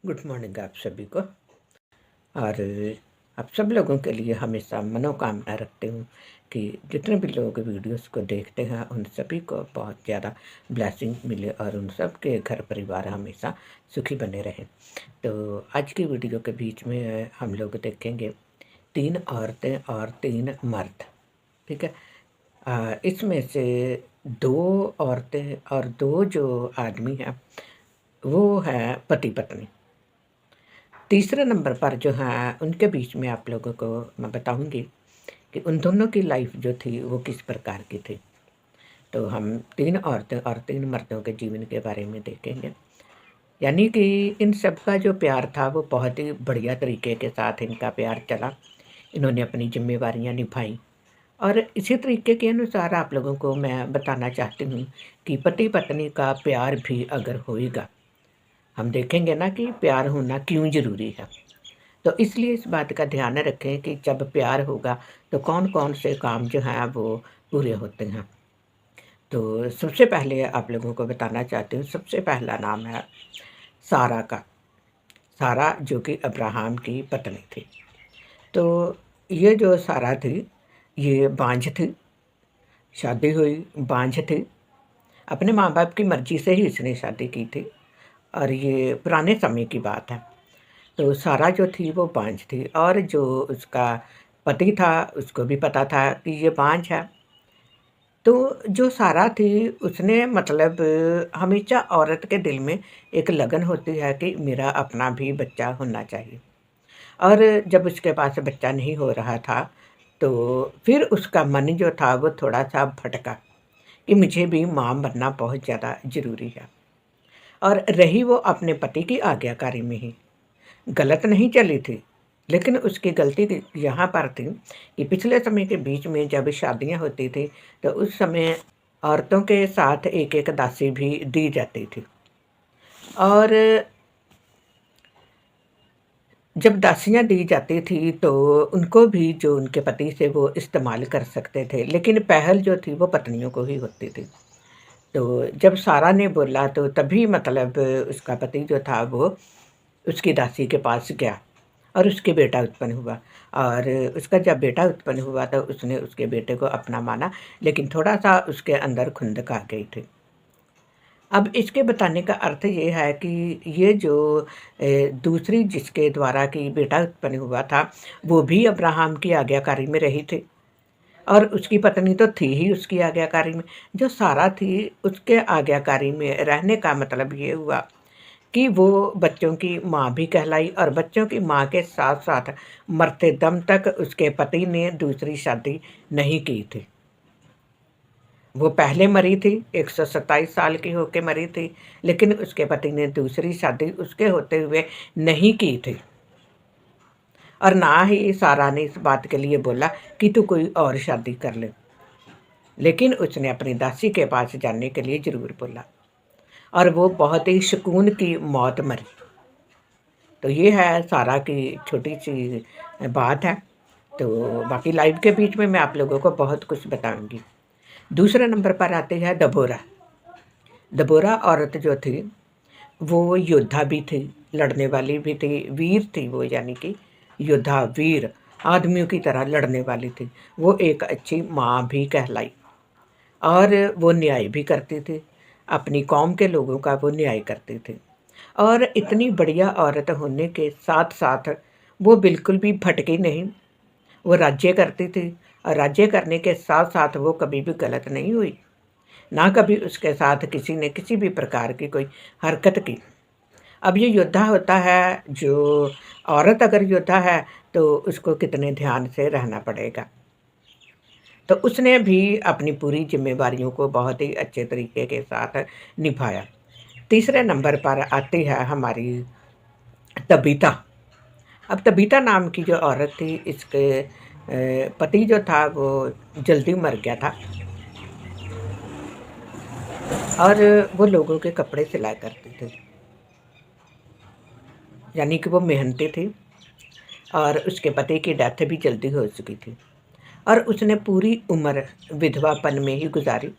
Good morning आप सभी को। और आप सब लोगों के लिए हमेशा मनोकामना रखती हूँ कि जितने भी लोग वीडियोस को देखते हैं उन सभी को बहुत ज़्यादा ब्लेसिंग मिले और उन सब के घर परिवार हमेशा सुखी बने रहें। तो आज की वीडियो के बीच में हम लोग देखेंगे 3 औरतें और 3 मर्द। ठीक है। इसमें से 2 औरतें और 2 जो आदमी हैं वो है पति पत्नी। तीसरे नंबर पर जो है उनके बीच में आप लोगों को मैं बताऊंगी कि उन दोनों की लाइफ जो थी वो किस प्रकार की थी। तो हम 3 औरतें और 3 मर्दों के जीवन के बारे में देखेंगे। यानी कि इन सब का जो प्यार था वो बहुत ही बढ़िया तरीके के साथ इनका प्यार चला। इन्होंने अपनी जिम्मेवारियां निभाई और इसी तरीके के अनुसार आप लोगों को मैं बताना चाहती हूँ कि पति पत्नी का प्यार भी अगर होएगा, हम देखेंगे ना कि प्यार होना क्यों ज़रूरी है। तो इसलिए इस बात का ध्यान रखें कि जब प्यार होगा तो कौन कौन से काम जो हैं वो पूरे होते हैं। तो सबसे पहले आप लोगों को बताना चाहती हूँ, सबसे पहला नाम है सारा का। सारा जो कि अब्राहम की पत्नी थी। तो ये जो सारा थी ये बांझ थी, शादी हुई बांझ थी। अपने माँ बाप की मर्जी से ही इसने शादी की थी और ये पुराने समय की बात है। तो सारा जो थी वो बांझ थी और जो उसका पति था उसको भी पता था कि ये बांझ है। तो जो सारा थी उसने मतलब हमेशा औरत के दिल में एक लगन होती है कि मेरा अपना भी बच्चा होना चाहिए। और जब उसके पास बच्चा नहीं हो रहा था तो फिर उसका मन जो था वो थोड़ा-सा भटका कि मुझे भी माँ बनना बहुत ज़्यादा ज़रूरी है। और रही वो अपने पति की आज्ञाकारी में ही। गलत नहीं चली थी, लेकिन उसकी गलती थी यहाँ पर थी कि पिछले समय के बीच में जब शादियाँ होती थी, तो उस समय औरतों के साथ एक-एक दासी भी दी जाती थी। और जब दासियाँ दी जाती थी, तो उनको भी जो उनके पति से वो इस्तेमाल कर सकते थे, लेकिन पहल जो थी वो पत्नियों को ही होती थी। तो जब सारा ने बोला तो तभी मतलब उसका पति जो था वो उसकी दासी के पास गया और उसके बेटा उत्पन्न हुआ। और उसका जब बेटा उत्पन्न हुआ तो उसने उसके बेटे को अपना माना, लेकिन थोड़ा-सा उसके अंदर खुंदक आ गई थी। अब इसके बताने का अर्थ ये है कि ये जो दूसरी जिसके द्वारा कि बेटा उत्पन्न हुआ था, वो भी अब्राहम की आज्ञाकारी में रही थी और उसकी पत्नी तो थी ही उसकी आज्ञाकारी में। जो सारा थी उसके आज्ञाकारी में रहने का मतलब ये हुआ कि वो बच्चों की माँ भी कहलाई और बच्चों की माँ के साथ-साथ मरते दम तक उसके पति ने दूसरी शादी नहीं की थी। वो पहले मरी थी, 127 साल की होके मरी थी, लेकिन उसके पति ने दूसरी शादी उसके होते हुए नहीं की थी। और ना ही सारा ने इस बात के लिए बोला कि तू कोई और शादी कर ले। लेकिन उसने अपनी दासी के पास जाने के लिए ज़रूर बोला और वो बहुत ही सुकून की मौत मरी। तो ये है सारा की छोटी-सी बात है। तो बाकी लाइव के बीच में मैं आप लोगों को बहुत कुछ बताऊँगी। दूसरे नंबर पर आती है दबोरा। दबोरा औरत जो थी, वो योद्धा भी थी, लड़ने वाली भी थी, वीर थी वो, यानी कि योद्धा, वीर, आदमियों की तरह लड़ने वाली थी। वो एक अच्छी माँ भी कहलाई और वो न्याय भी करती थी। अपनी कौम के लोगों का वो न्याय करती थी। और इतनी बढ़िया औरत होने के साथ-साथ वो बिल्कुल भी भटकी नहीं। वो राज्य करती थी और राज्य करने के साथ-साथ वो कभी भी गलत नहीं हुई। ना कभी उसके साथ किसी ने किसी भी प्रकार की कोई हरकत की। अब ये योद्धा होता है, जो औरत अगर योद्धा है तो उसको कितने ध्यान से रहना पड़ेगा। तो उसने भी अपनी पूरी ज़िम्मेवारियों को बहुत ही अच्छे तरीके के साथ निभाया। तीसरे नंबर पर आती है हमारी तबीता। अब तबीता नाम की जो औरत थी, इसके पति जो था वो जल्दी मर गया था और वो लोगों के कपड़े सिला करती थी। यानी कि वो मेहनती थी और उसके पति की डेथ भी जल्दी हो चुकी थी और उसने पूरी उम्र विधवापन में ही गुजारी।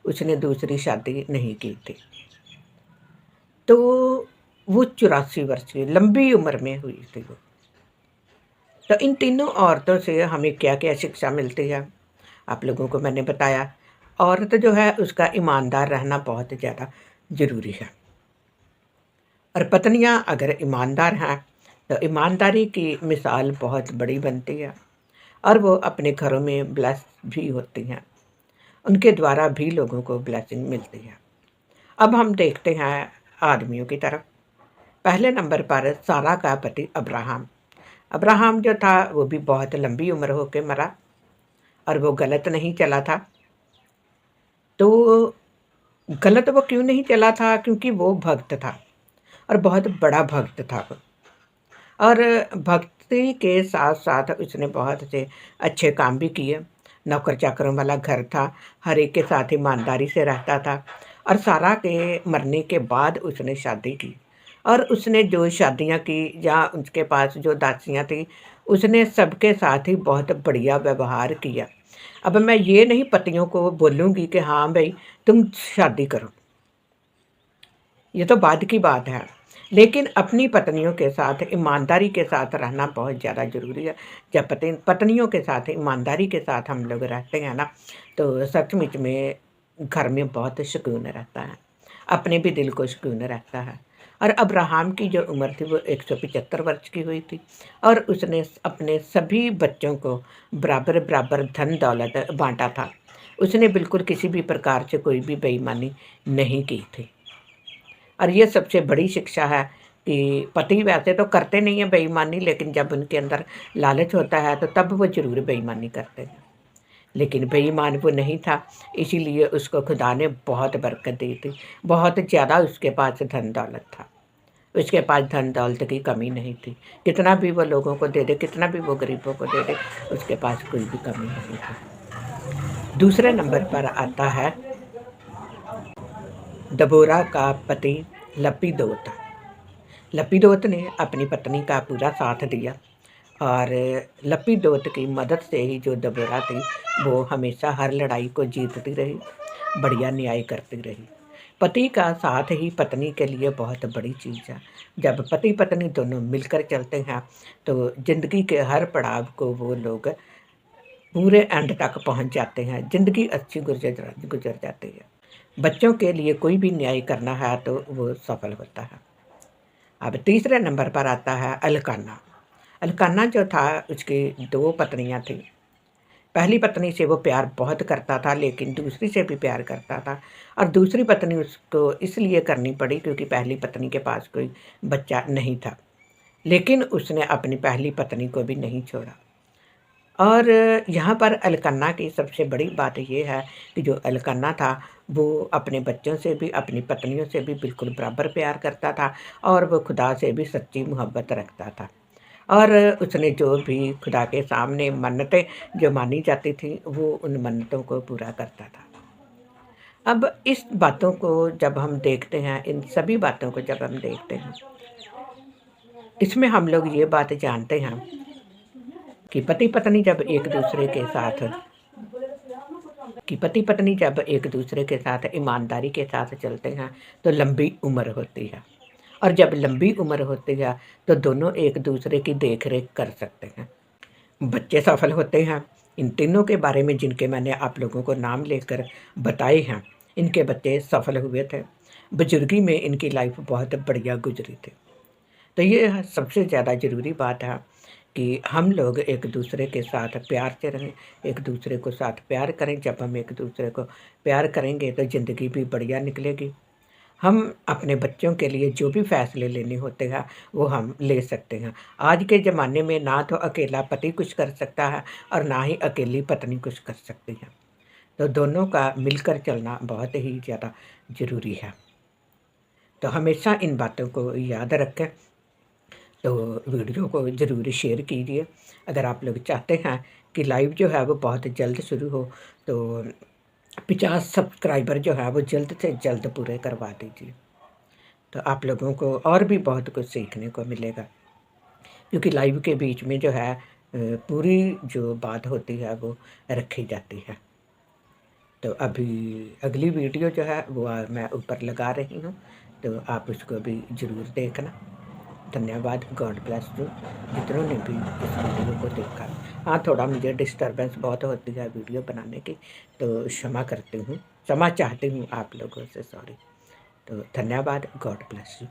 उसने दूसरी शादी नहीं की थी। तो वो 84 वर्ष की लंबी उम्र में हुई थी वो। तो इन तीनों औरतों से हमें क्या-क्या शिक्षा मिलती है, आप लोगों को मैंने बताया। औरत जो है उसका ईमानदार रहना बहुत ज़्यादा ज़रूरी है और पत्नियाँ अगर ईमानदार हैं, तो ईमानदारी की मिसाल बहुत बड़ी बनती है और वो अपने घरों में ब्लेस भी होती हैं। उनके द्वारा भी लोगों को ब्लेसिंग मिलती है। अब हम देखते हैं आदमियों की तरफ। पहले नंबर पर सारा का पति अब्राहम। अब्राहम जो था वो भी बहुत लंबी उम्र होके मरा और वो गलत नहीं चला था। तो गलत वो क्यों नहीं चला था? क्योंकि वो भक्त था और बहुत बड़ा भक्त था वो। और भक्ति के साथ-साथ उसने बहुत से अच्छे काम भी किए। नौकर-चाकरों वाला घर था, हर एक के साथ ईमानदारी से रहता था और सारा के मरने के बाद उसने शादी की और उसने जो शादियाँ की या उसके पास जो दासियाँ थीं, उसने सबके साथ ही बहुत बढ़िया व्यवहार किया। अब मैं ये नहीं पतियों को बोलूँगी कि हाँ भई, तुम शादी करो। ये तो बाद की बात है। लेकिन अपनी पत्नियों के साथ ईमानदारी के साथ रहना बहुत ज़्यादा ज़रूरी है। जब पत्नियों के साथ ईमानदारी के साथ हम लोग रहते हैं ना, तो सचमुच में घर में बहुत सुकून रहता है। अपने भी दिल को सुकून रहता है। और अब्राहम की जो उम्र थी वो 175 वर्ष की हुई थी और उसने अपने सभी बच्चों को बराबर-बराबर धन-दौलत बाँटा था। उसने बिल्कुल किसी भी प्रकार से कोई भी बेईमानी नहीं की थी। और ये सबसे बड़ी शिक्षा है कि पति वैसे तो करते नहीं हैं बेईमानी, लेकिन जब उनके अंदर लालच होता है तो तब वो ज़रूर बेईमानी करते हैं। लेकिन बेईमान वो नहीं था, इसीलिए उसको खुदा ने बहुत बरकत दी थी। बहुत ज़्यादा उसके पास धन-दौलत था। उसके पास धन-दौलत की कमी नहीं थी। कितना भी वो लोगों को दे दे, कितना भी वो गरीबों को दे दे, उसके पास कोई भी कमी नहीं थी। दूसरे नंबर पर आता है दबोरा का पति लपिदोत। लपिडोत ने अपनी पत्नी का पूरा साथ दिया और लपिडोत की मदद से ही जो दबोरा थी वो हमेशा हर लड़ाई को जीतती रही, बढ़िया न्याय करती रही। पति का साथ ही पत्नी के लिए बहुत बड़ी चीज़ है। जब पति पत्नी दोनों मिलकर चलते हैं तो ज़िंदगी के हर पड़ाव को वो लोग पूरे एंड तक पहुंच जाते हैं। ज़िंदगी अच्छी गुजर गुजर जाती है। बच्चों के लिए कोई भी न्याय करना है तो वो सफल होता है। अब तीसरे नंबर पर आता है अल्काना। अल्काना जो था उसकी 2 पत्नियाँ थीं। पहली पत्नी से वो प्यार बहुत करता था लेकिन दूसरी से भी प्यार करता था और दूसरी पत्नी उसको इसलिए करनी पड़ी क्योंकि पहली पत्नी के पास कोई बच्चा नहीं था। लेकिन उसने अपनी पहली पत्नी को भी नहीं छोड़ा। और यहाँ पर अल्कन्ना की सबसे बड़ी बात ये है कि जो अल्कन्ना था वो अपने बच्चों से भी अपनी पत्नियों से भी बिल्कुल बराबर प्यार करता था और वो खुदा से भी सच्ची मोहब्बत रखता था। और उसने जो भी खुदा के सामने मन्नतें जो मानी जाती थी वो उन मन्नतों को पूरा करता था। अब इस बातों को जब हम देखते हैं, इन सभी बातों को जब हम देखते हैं, इसमें हम लोग ये बात जानते हैं कि पति-पत्नी जब एक दूसरे के साथ ईमानदारी के साथ चलते हैं तो लंबी उम्र होती है और जब लंबी उम्र होती है तो दोनों एक दूसरे की देख-रेख कर सकते हैं। बच्चे सफल होते हैं। इन तीनों के बारे में जिनके मैंने आप लोगों को नाम लेकर बताए हैं, इनके बच्चे सफल हुए थे। बुजुर्गी में इनकी लाइफ बहुत बढ़िया गुजरी थी। तो ये सबसे ज़्यादा ज़रूरी बात है कि हम लोग एक दूसरे के साथ प्यार से रहें, एक दूसरे को साथ प्यार करें। जब हम एक दूसरे को प्यार करेंगे तो ज़िंदगी भी बढ़िया निकलेगी। हम अपने बच्चों के लिए जो भी फ़ैसले लेने होते हैं वो हम ले सकते हैं। आज के ज़माने में ना तो अकेला पति कुछ कर सकता है और ना ही अकेली पत्नी कुछ कर सकती है। तो दोनों का मिलकर चलना बहुत ही ज़्यादा ज़रूरी है। तो हमेशा इन बातों को याद रखें। तो वीडियो को ज़रूर शेयर कीजिए। अगर आप लोग चाहते हैं कि लाइव जो है वो बहुत जल्द शुरू हो तो 50 सब्सक्राइबर जो है वो जल्द से जल्द पूरे करवा दीजिए। तो आप लोगों को और भी बहुत कुछ सीखने को मिलेगा क्योंकि लाइव के बीच में जो है पूरी जो बात होती है वो रखी जाती है। तो अभी अगली वीडियो जो है वो मैं ऊपर लगा रही हूँ। तो आप उसको भी ज़रूर देखना। धन्यवाद, गॉड ब्लेस यू, जितनों ने भी इस वीडियो को देखा। हाँ, थोड़ा मुझे डिस्टर्बेंस बहुत होती है वीडियो बनाने की, तो क्षमा करती हूँ, क्षमा चाहती हूँ आप लोगों से, सॉरी। तो धन्यवाद, गॉड ब्लेस यू।